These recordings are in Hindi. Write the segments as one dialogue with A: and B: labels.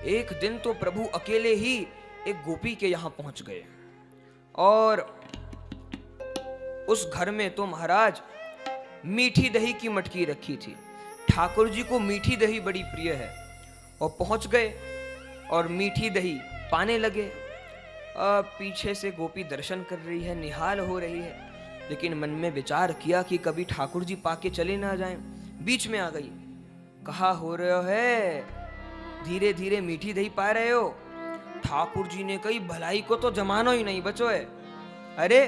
A: एक दिन तो प्रभु अकेले ही एक गोपी के यहां पहुंच गए और उस घर में तो महाराज मीठी दही की मटकी रखी थी। ठाकुर जी को मीठी दही बड़ी प्रिय है और पहुंच गए और मीठी दही पाने लगे। पीछे से गोपी दर्शन कर रही है, निहाल हो रही है, लेकिन मन में विचार किया कि कभी ठाकुर जी पाके चले ना जाएं। बीच में आ गई, कहा हो रहे हो है, धीरे धीरे मीठी दही पा रहे हो। ठाकुर जी ने कही भलाई को तो जमानो ही नहीं बचो है। अरे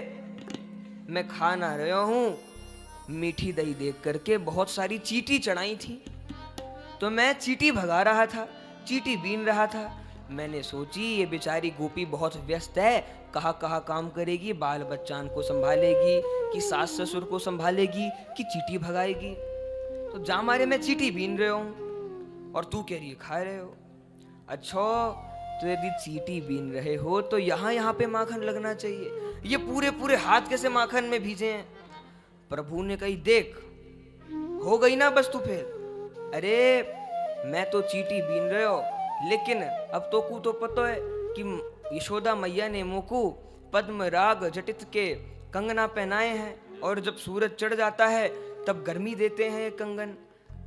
A: मैं खा ना रहा हूं, मीठी दही देख करके बहुत सारी चींटी चढ़ाई थी तो मैं चींटी भगा रहा था, चींटी बीन रहा था। मैंने सोची ये बेचारी गोपी बहुत व्यस्त है, कहाँ काम करेगी, बाल बच्चान को संभालेगी कि सास ससुर को संभालेगी कि चींटी भगाएगी। तो जा मारे मैं चींटी बीन रहे हूं और तू कह रही है खा रहे हो। अच्छा तो यदि चींटी बीन रहे हो तो यहाँ पे माखन लगना चाहिए, ये पूरे पूरे हाथ कैसे माखन में भीजे हैं। प्रभु ने कही देख हो गई ना बस तू फिर। अरे मैं तो चींटी बीन रहे हो, लेकिन अब तो को तो पता है कि यशोदा मैया ने मोकू पद्म राग जटित के कंगना पहनाए हैं और जब सूरज चढ़ जाता है तब गर्मी देते हैं ये कंगन।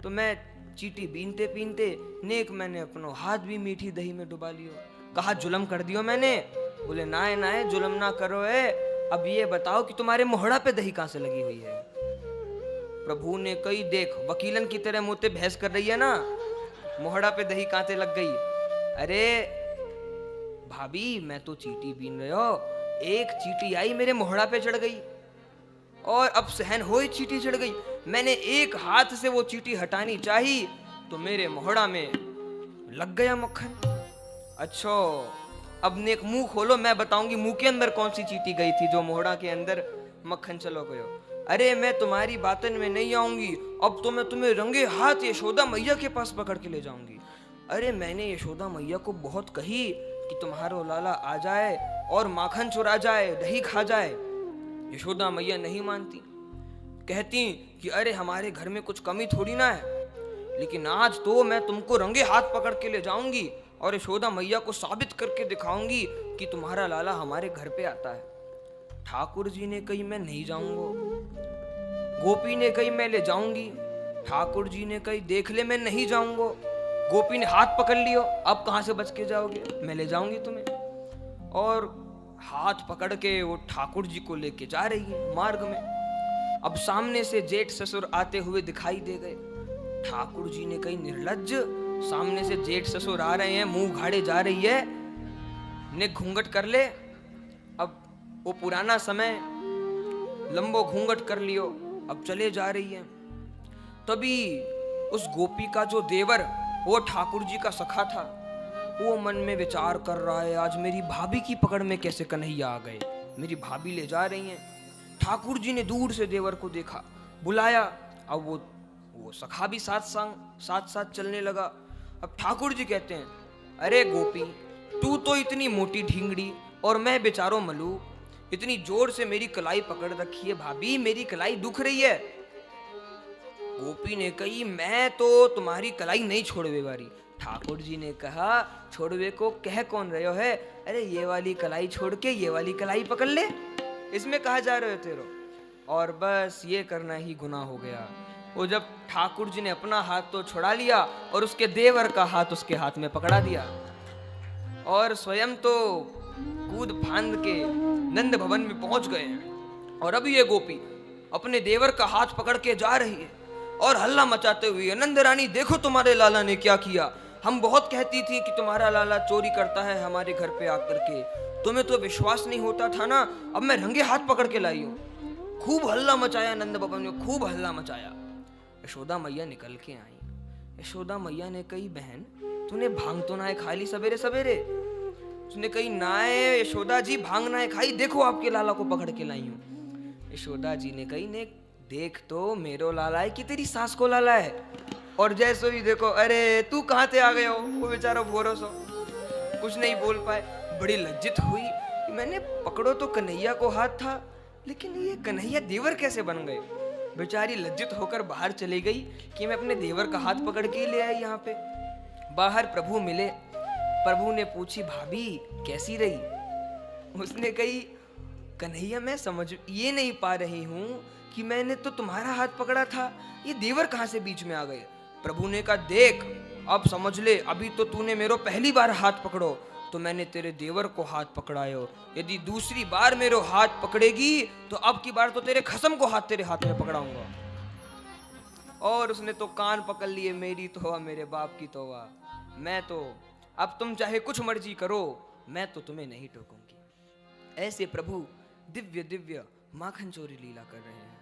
A: तो मैं चींटी बीनते बीनते नेक मैंने अपनो हाथ भी मीठी दही में डुबा लियो। कहा जुलम कर दियो मैंने। बोले नाए जुलम ना करो है, अब ये बताओ कि तुम्हारे मोहड़ा पे दही कहां से लगी हुई है। प्रभु ने कही देख वकीलन की तरह मुझसे बहस कर रही है ना, मोहड़ा पे दही कहां से लग गई। अरे भाभी मैं तो चींटी बीन रहे हो, एक चींटी आई मेरे मोहड़ा पे चढ़ गई और अब सहन हो ही चींटी चढ़ गई। मैंने एक हाथ से वो चींटी हटानी चाहिए तो मेरे मोहड़ा में लग गया मक्खन। अच्छा अब नेक मुंह खोलो, मैं बताऊंगी मुंह के अंदर कौन सी चींटी गई थी जो मोहड़ा के अंदर मक्खन चलो गयो। अरे मैं तुम्हारी बातन में नहीं आऊंगी, अब तो मैं तुम्हें रंगे हाथ यशोदा मैया के पास पकड़ के ले जाऊंगी। अरे मैंने यशोदा मैया को बहुत कही कि तुम्हारा लाला आ जाए और माखन चुरा जाए, दही खा जाए। यशोदा मैया नहीं मानती, कहती कि अरे हमारे घर में कुछ कमी थोड़ी ना है, लेकिन आज तो मैं तुमको रंगे हाथ पकड़ के ले जाऊंगी और यशोदा मैया को साबित करके दिखाऊंगी कि तुम्हारा लाला हमारे घर पे आता है। ठाकुर जी ने कही मैं नहीं जाऊंगा। गोपी ने कही मैं ले जाऊंगी। ठाकुर जी ने कही देख ले मैं नहीं जाऊंगा। गोपी ने हाथ पकड़ लियो, अब कहां से बच के जाओगे, मैं ले जाऊंगी तुम्हें। और हाथ पकड़ के वो ठाकुर जी को लेके जा रही है मार्ग में। अब सामने से जेठ ससुर आते हुए दिखाई दे गए। ठाकुर जी ने कही निर्लज्ज, सामने से जेठ ससुर आ रहे हैं, मुंह घाड़े जा रही है, ने घूंघट कर ले। अब वो पुराना समय, लंबो घूंघट कर लियो, अब चले जा रही है। तभी उस गोपी का जो देवर वो ठाकुर जी का सखा था, वो मन में विचार कर रहा है आज मेरी भाभी की पकड़ में कैसे कन्हैया आ गए, मेरी भाभी ले जा रही हैं। ठाकुर जी ने दूर से देवर को देखा, बुलाया। अब वो सखा भी साथ चलने लगा। अब ठाकुर जी कहते हैं अरे गोपी तू तो इतनी मोटी ढींगड़ी और मैं बेचारो मलू, इतनी जोर से मेरी कलाई पकड़ रखी है, भाभी मेरी कलाई दुख रही है। गोपी ने कही मैं तो तुम्हारी कलाई नहीं छोड़वे वाली। ठाकुर जी ने कहा छोड़वे को कह कौन रहे हो है, अरे ये वाली कलाई छोड़ के ये वाली कलाई पकड़ ले, इसमें कहा जा रहे हो तेरो। और बस ये करना ही गुनाह हो गया। वो जब ठाकुर जी ने अपना हाथ तो छुड़ा लिया और उसके देवर का हाथ उसके हाथ में पकड़ा दिया और स्वयं तो कूद फांद के नंद भवन में पहुंच गए हैं। और अब ये गोपी अपने देवर का हाथ पकड़ के जा रही है और हल्ला मचाते हुए, नंद रानी देखो तुम्हारे लाला ने क्या किया, हम बहुत कहती थी कि तुम्हारा लाला चोरी करता है हमारे घर पे आकर के, तुम्हें तो विश्वास नहीं होता था ना, अब मैं रंगे हाथ पकड़ के लाई हूं। खूब हल्ला मचाया नंद भवन में, खूब हल्ला मचाया। यशोदा मैया निकल के आई। यशोदा मैया ने कही बहन तूने भांग तो ना है खा ली सवेरे सवेरे। उसने कही ना है यशोदा जी भांग ना है खाई, देखो आपके लाला को पकड़ के लाई हूं। यशोदा जी ने कही ने देख तो मेरो लाला है कि तेरी सास को लाला है। और जैसे ही देखो अरे तू कहां से आ गए हो, वो बेचारा भोरो सो कुछ नहीं बोल पाए। बड़ी लज्जित हुई कि मैंने पकड़ो तो कन्हैया को हाथ था, लेकिन ये कन्हैया देवर कैसे बन गए। बेचारी लज्जित होकर बाहर चली गई कि मैं अपने देवर का हाथ पकड़ के ले आई। यहाँ पे बाहर प्रभु मिले, प्रभु ने पूछी, भाभी कैसी रही? उसने कही, कन्हैया मैं समझ ये नहीं पा रही हूं कि मैंने तो तुम्हारा हाथ पकड़ा था, ये देवर कहां से बीच में आ गए? प्रभु ने कहा, देख अब समझ ले, अभी तो तूने मेरो पहली बार हाथ पकड़ो तो मैंने तेरे देवर को हाथ पकड़ायो, यदि दूसरी बार मेरो हाथ पकड़ेगी तो अब की बार तो तेरे खसम को हाथ तेरे हाथ में पकड़ाऊंगा। और उसने तो कान पकड़ लिए, मेरी तौबा मेरे बाप की तौबा, मैं तो अब तुम चाहे कुछ मर्जी करो, मैं तो तुम्हें नहीं टोकूंगी। ऐसे प्रभु दिव्य दिव्य माखन चोरी लीला कर रहे हैं।